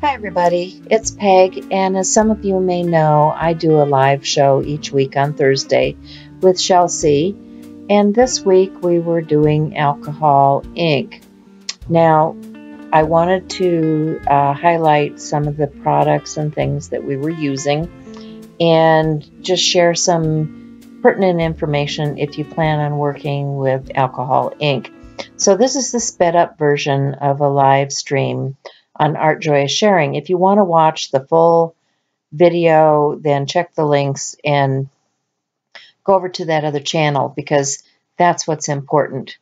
Hi everybody, it's Peg, and as some of you may know, I do a live show each week on Thursday with Chelsea, and this week we were doing alcohol ink. Now, I wanted to highlight some of the products and things that we were using and just share some pertinent information if you plan on working with alcohol ink. So this is the sped up version of a live stream on Art Joy is Sharing. If you want to watch the full video, then check the links and go over to that other channel because that's what's important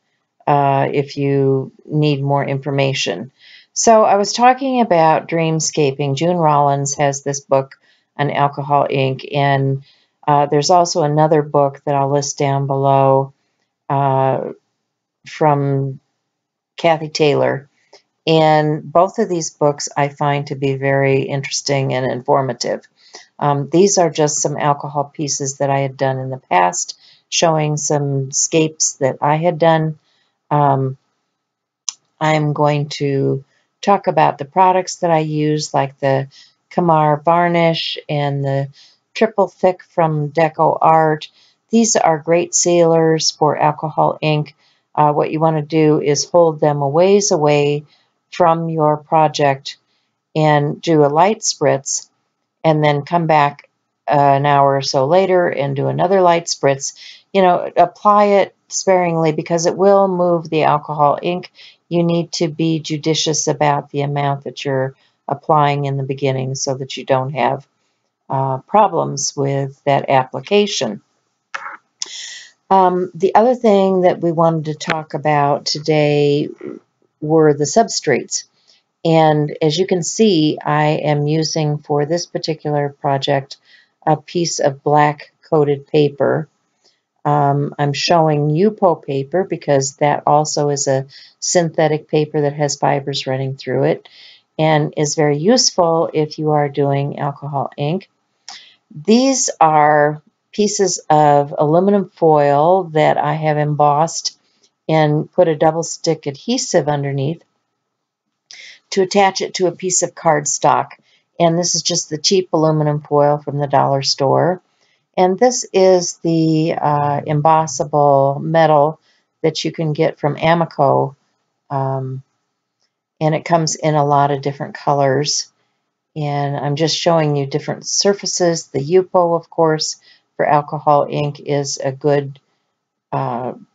if you need more information. So I was talking about dreamscaping. June Rollins has this book on alcohol ink, and there's also another book that I'll list down below from Kathy Taylor. And both of these books I find to be very interesting and informative. These are just some alcohol pieces that I had done in the past, showing some scapes that I had done. I'm going to talk about the products that I use, like the Kamar varnish and the triple thick from Deco Art. These are great sealers for alcohol ink. What you want to do is hold them a ways away from your project and do a light spritz, and then come back an hour or so later and do another light spritz. You know, apply it sparingly because it will move the alcohol ink. You need to be judicious about the amount that you're applying in the beginning so that you don't have problems with that application. The other thing that we wanted to talk about today were the substrates. And as you can see, I am using for this particular project a piece of black coated paper. I'm showing Yupo paper because that also is a synthetic paper that has fibers running through it and is very useful if you are doing alcohol ink. These are pieces of aluminum foil that I have embossed and put a double stick adhesive underneath to attach it to a piece of cardstock. And this is just the cheap aluminum foil from the dollar store. And this is the embossable metal that you can get from Amico. And it comes in a lot of different colors. And I'm just showing you different surfaces. The Yupo, of course, for alcohol ink is a good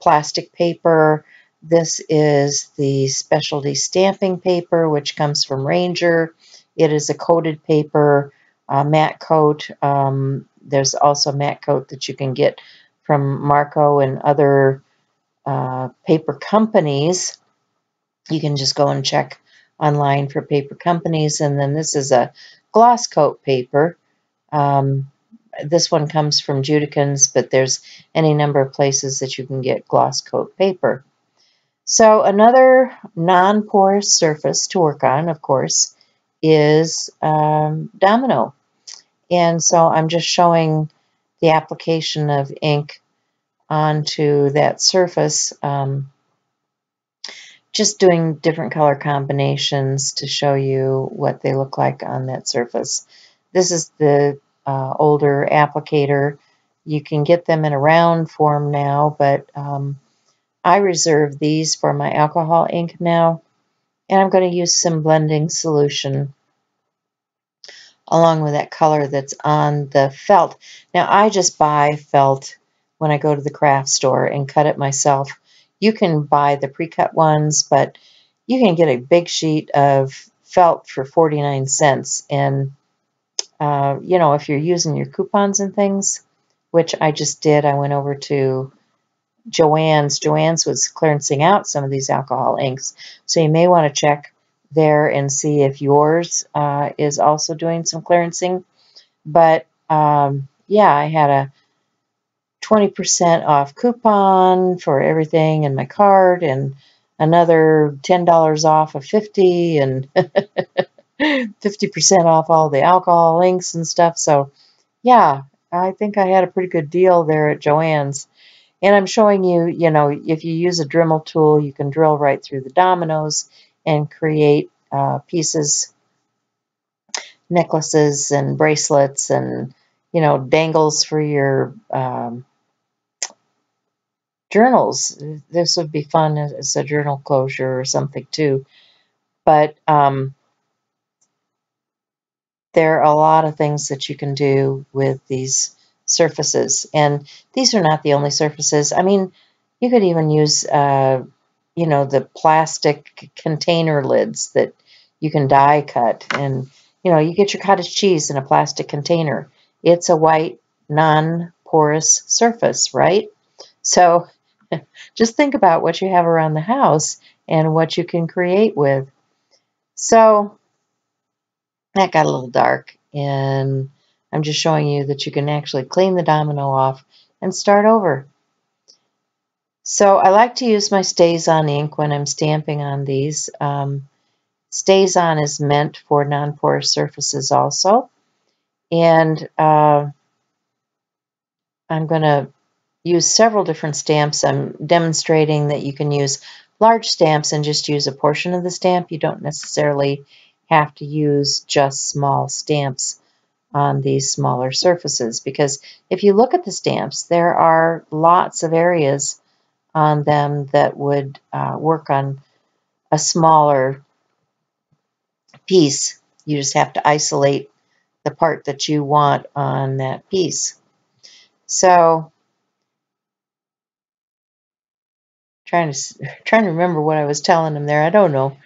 plastic paper. This is the specialty stamping paper, which comes from Ranger. It is a coated paper, matte coat. There's also matte coat that you can get from Marco and other paper companies. You can just go and check online for paper companies. And then this is a gloss coat paper. This one comes from Judikins, but there's any number of places that you can get gloss coat paper. So another non-porous surface to work on, of course, is domino. And so I'm just showing the application of ink onto that surface, just doing different color combinations to show you what they look like on that surface. This is the older applicator. You can get them in a round form now, but I reserve these for my alcohol ink now, and I'm going to use some blending solution along with that color that's on the felt. Now, I just buy felt when I go to the craft store and cut it myself. You can buy the pre-cut ones, but you can get a big sheet of felt for 49 cents. And, you know, if you're using your coupons and things, which I just did, I went over to Joann's. Joann's was clearancing out some of these alcohol inks. So you may want to check there and see if yours is also doing some clearancing. But yeah, I had a 20% off coupon for everything in my cart and another $10 off of 50 and 50% off all the alcohol inks and stuff. So yeah, I think I had a pretty good deal there at Joann's. And I'm showing you, you know, if you use a Dremel tool, you can drill right through the dominoes and create pieces necklaces and bracelets and, you know, dangles for your journals. This would be fun as a journal closure or something too. But there are a lot of things that you can do with these surfaces. And these are not the only surfaces. I mean, you could even use, you know, the plastic container lids that you can die cut. And, you know, you get your cottage cheese in a plastic container. It's a white, non-porous surface, right? So just think about what you have around the house and what you can create with. So that got a little dark, and I'm just showing you that you can actually clean the domino off and start over. So I like to use my StazOn ink when I'm stamping on these. StazOn is meant for non-porous surfaces also. And I'm going to use several different stamps. I'm demonstrating that you can use large stamps and just use a portion of the stamp. You don't necessarily have to use just small stamps on these smaller surfaces, because if you look at the stamps, there are lots of areas on them that would work on a smaller piece. You just have to isolate the part that you want on that piece. So trying to remember what I was telling him there. I don't know.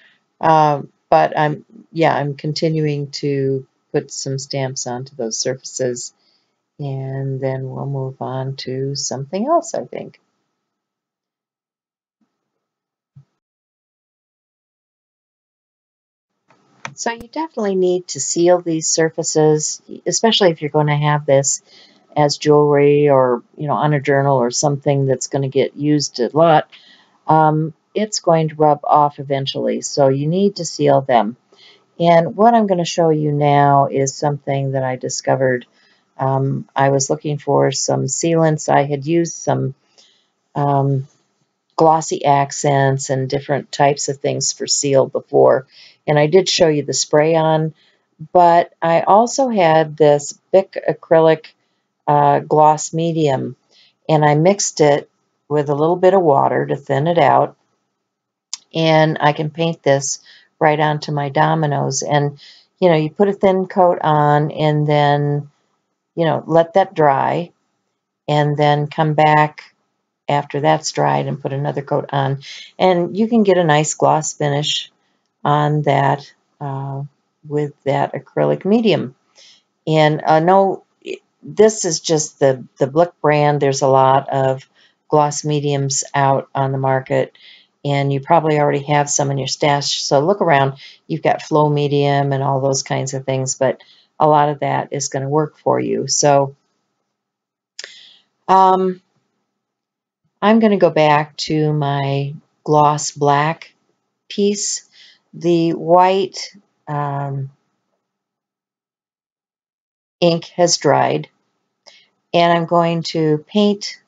But I'm continuing to put some stamps onto those surfaces, and then we'll move on to something else, I think. So you definitely need to seal these surfaces, especially if you're going to have this as jewelry or, you know, on a journal or something that's going to get used a lot. It's going to rub off eventually, so you need to seal them. And what I'm going to show you now is something that I discovered. I was looking for some sealants. I had used some um, glossy accents and different types of things for seal before. And I did show you the spray on, but I also had this Bic acrylic gloss medium, and I mixed it with a little bit of water to thin it out, and I can paint this right onto my dominoes. And, you know, you put a thin coat on and then, you know, let that dry, and then come back after that's dried and put another coat on, and you can get a nice gloss finish on that with that acrylic medium. And no, this is just the Blick brand. There's a lot of gloss mediums out on the market, and you probably already have some in your stash. So look around. You've got Flow Medium and all those kinds of things, but a lot of that is going to work for you. So I'm going to go back to my gloss black piece. The white ink has dried, and I'm going to paint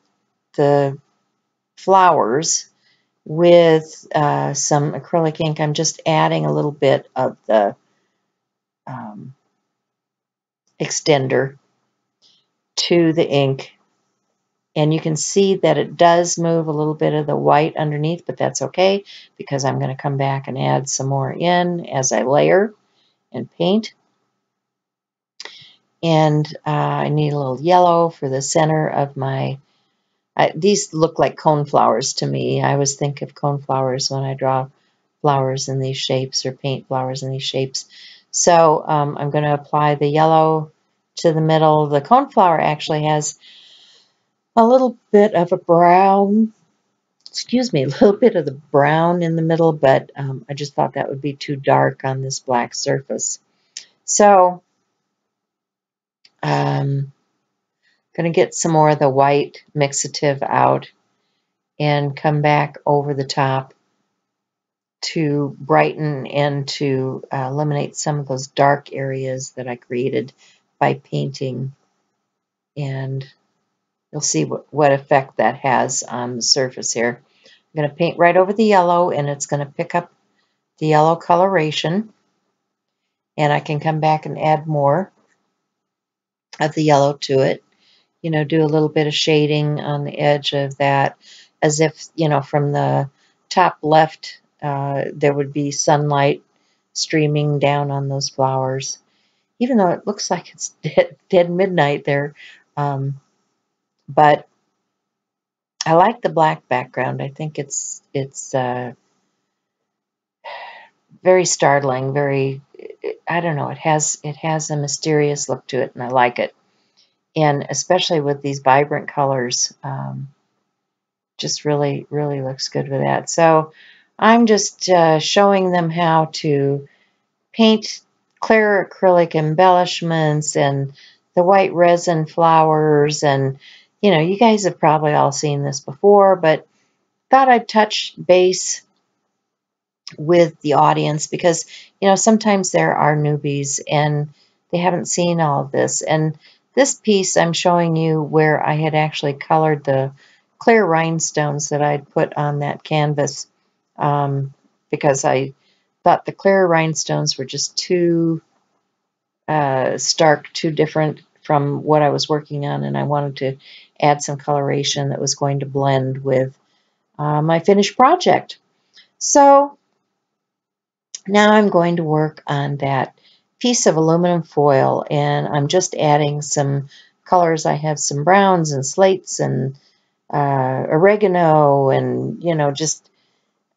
the flowers with some acrylic ink. I'm just adding a little bit of the um, extender to the ink, and you can see that it does move a little bit of the white underneath, but that's okay, because I'm going to come back and add some more in as I layer and paint. And I need a little yellow for the center of my, these look like cone flowers to me. I always think of cone flowers when I draw flowers in these shapes or paint flowers in these shapes. So I'm going to apply the yellow to the middle. The cone flower actually has a little bit of a brown, excuse me, a little bit of the brown in the middle, but I just thought that would be too dark on this black surface. So going to get some more of the white mixative out and come back over the top to brighten and to eliminate some of those dark areas that I created by painting. And you'll see what effect that has on the surface here. I'm going to paint right over the yellow, and it's going to pick up the yellow coloration. And I can come back and add more of the yellow to it. You know, do a little bit of shading on the edge of that, as if, you know, from the top left, there would be sunlight streaming down on those flowers, even though it looks like it's dead midnight there. But I like the black background. I think it's very startling, very, I don't know, it has a mysterious look to it, and I like it. And especially with these vibrant colors, just really, really looks good with that. So I'm just showing them how to paint clear acrylic embellishments and the white resin flowers. And, you know, you guys have probably all seen this before, but thought I'd touch base with the audience because, you know, sometimes there are newbies and they haven't seen all of this. And this piece I'm showing you where I had actually colored the clear rhinestones that I'd put on that canvas, because I thought the clear rhinestones were just too stark, too different from what I was working on, and I wanted to add some coloration that was going to blend with my finished project. So now I'm going to work on that piece of aluminum foil, and I'm just adding some colors. I have some browns and slates and oregano, and, you know, just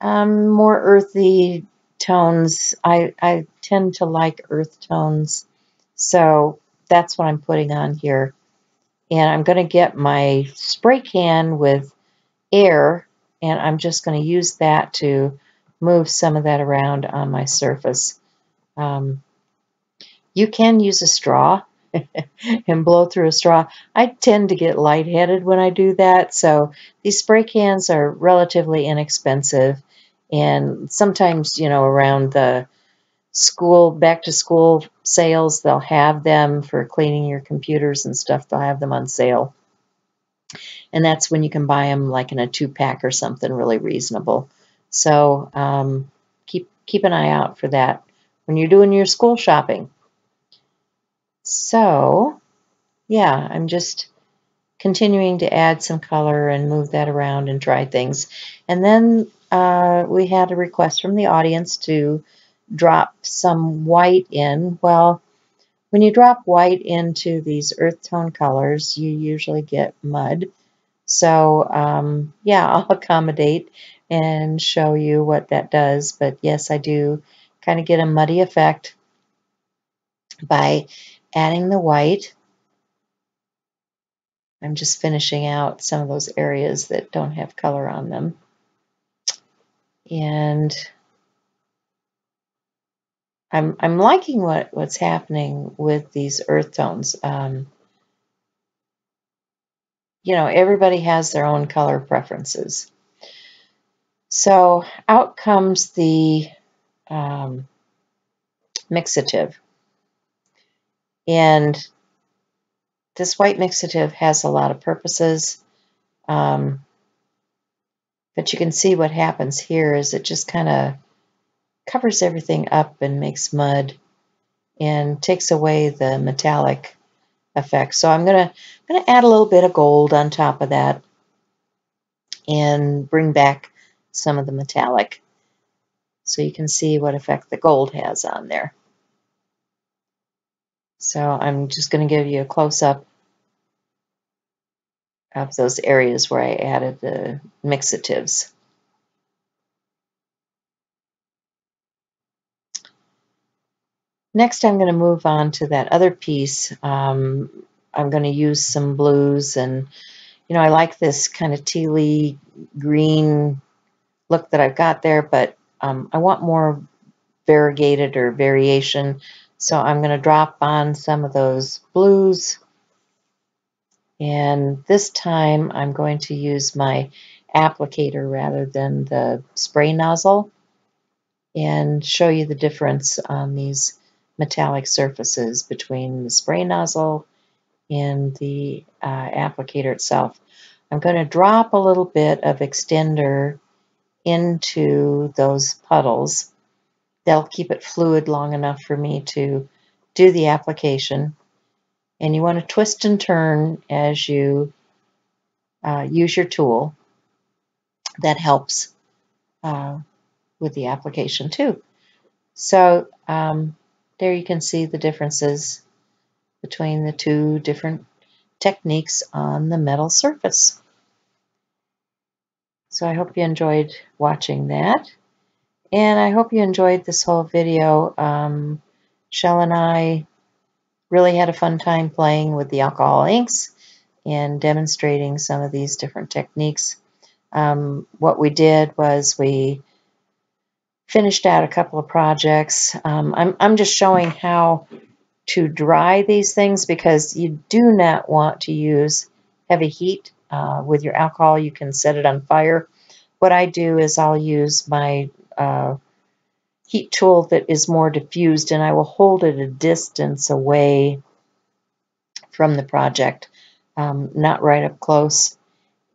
more earthy tones. I tend to like earth tones, so that's what I'm putting on here. And I'm going to get my spray can with air, and I'm just going to use that to move some of that around on my surface. Um, you can use a straw and blow through a straw. I tend to get lightheaded when I do that, so these spray cans are relatively inexpensive, and sometimes, you know, around the school, back to school sales, they'll have them for cleaning your computers and stuff. They'll have them on sale, and that's when you can buy them like in a 2-pack or something really reasonable. So keep an eye out for that when you're doing your school shopping. So yeah, I'm just continuing to add some color and move that around and try things. And then we had a request from the audience to drop some white in. Well, when you drop white into these earth tone colors, you usually get mud. So yeah, I'll accommodate and show you what that does. But yes, I do kind of get a muddy effect by adding the white. I'm just finishing out some of those areas that don't have color on them. And I'm liking what's happening with these earth tones. You know, everybody has their own color preferences. So out comes the mixative. And this white mixative has a lot of purposes. But you can see what happens here is it just kind of covers everything up and makes mud and takes away the metallic effect. So I'm gonna add a little bit of gold on top of that and bring back some of the metallic so you can see what effect the gold has on there. So I'm just going to give you a close-up of those areas where I added the mixatives. Next, I'm going to move on to that other piece. I'm going to use some blues, and, you know, I like this kind of tealy green look that I've got there, but I want more variegated or variation. So I'm going to drop on some of those blues. And this time I'm going to use my applicator rather than the spray nozzle and show you the difference on these metallic surfaces between the spray nozzle and the applicator itself. I'm going to drop a little bit of extender into those puddles, That'll keep it fluid long enough for me to do the application. And you want to twist and turn as you use your tool. That helps with the application too. So there you can see the differences between the two different techniques on the metal surface. So I hope you enjoyed watching that. And I hope you enjoyed this whole video. Shell and I really had a fun time playing with the alcohol inks and demonstrating some of these different techniques. What we did was we finished out a couple of projects. I'm just showing how to dry these things because you do not want to use heavy heat with your alcohol. You can set it on fire. What I do is I'll use my heat tool that is more diffused, and I will hold it a distance away from the project, not right up close,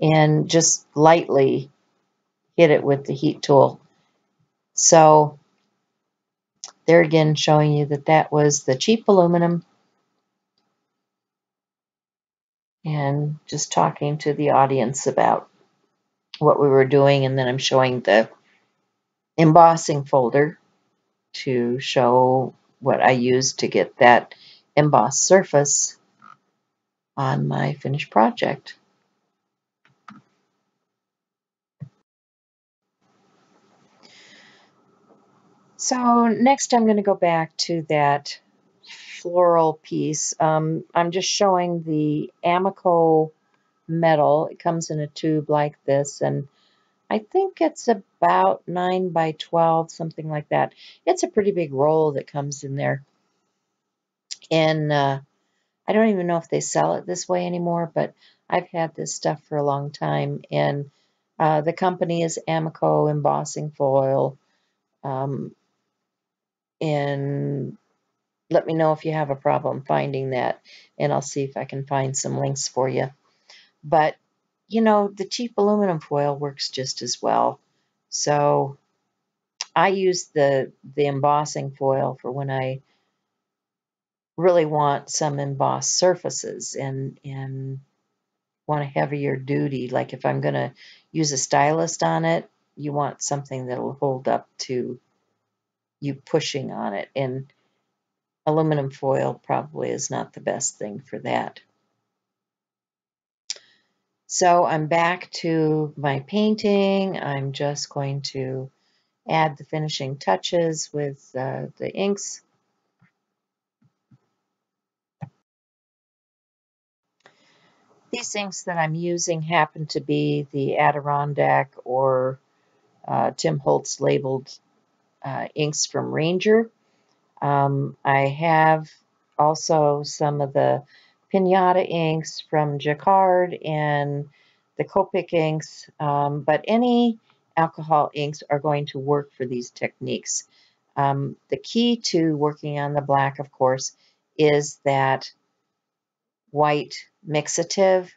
and just lightly hit it with the heat tool. So there again, showing you that that was the cheap aluminum, and just talking to the audience about what we were doing, and then I'm showing the embossing folder to show what I used to get that embossed surface on my finished project. So next I'm going to go back to that floral piece. I'm just showing the Amico metal. It comes in a tube like this, and I think it's about 9 by 12, something like that. It's a pretty big roll that comes in there. And I don't even know if they sell it this way anymore, but I've had this stuff for a long time. And the company is Amico Embossing Foil. And let me know if you have a problem finding that, and I'll see if I can find some links for you. But, you know, the cheap aluminum foil works just as well. So I use the embossing foil for when I really want some embossed surfaces and want a heavier duty. Like if I'm going to use a stylus on it, you want something that'll hold up to you pushing on it. And aluminum foil probably is not the best thing for that. So I'm back to my painting. I'm just going to add the finishing touches with the inks. These inks that I'm using happen to be the Adirondack or Tim Holtz labeled inks from Ranger. I have also some of the Pinata inks from Jacquard and the Copic inks, but any alcohol inks are going to work for these techniques. The key to working on the black, of course, is that white mixative.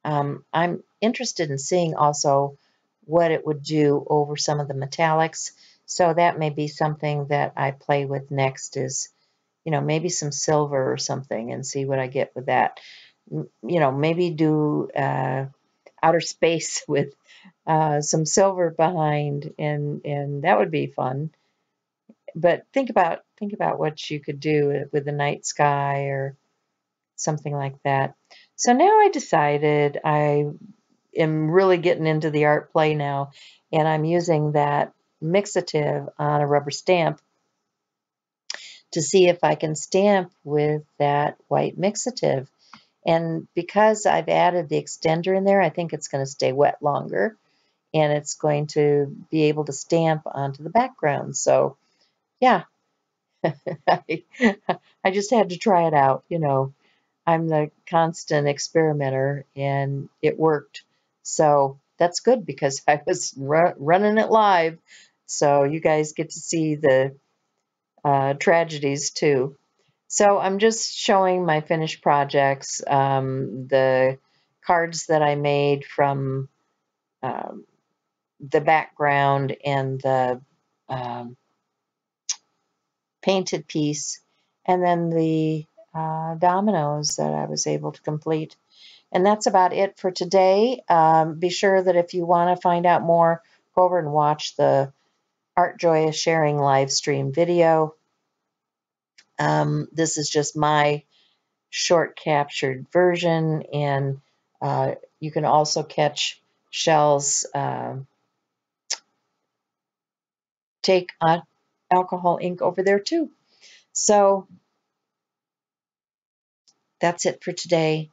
I'm interested in seeing also what it would do over some of the metallics. So that may be something that I play with next is, you know, maybe some silver or something and see what I get with that. You know, maybe do outer space with some silver behind, and that would be fun. But think about what you could do with the night sky or something like that. So now I decided I am really getting into the art play now, and I'm using that mixative on a rubber stamp to see if I can stamp with that white mixative. And because I've added the extender in there, I think it's going to stay wet longer, and it's going to be able to stamp onto the background. So yeah, I just had to try it out, you know. I'm the constant experimenter, and it worked. So that's good because I was running it live. So you guys get to see the tragedies too. So I'm just showing my finished projects, the cards that I made from um, the background and the um, painted piece, and then the dominoes that I was able to complete. And that's about it for today. Be sure that if you want to find out more, go over and watch the Art Joy is Sharing live stream video. This is just my short captured version, and you can also catch Shell's take on alcohol ink over there too. So that's it for today.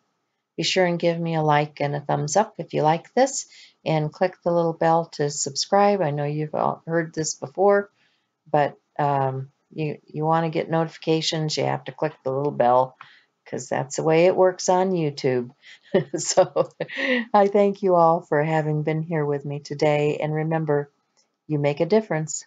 Be sure and give me a like and a thumbs up if you like this, and click the little bell to subscribe. I know you've all heard this before, but you want to get notifications, you have to click the little bell, because that's the way it works on YouTube. So I thank you all for having been here with me today, and remember, you make a difference.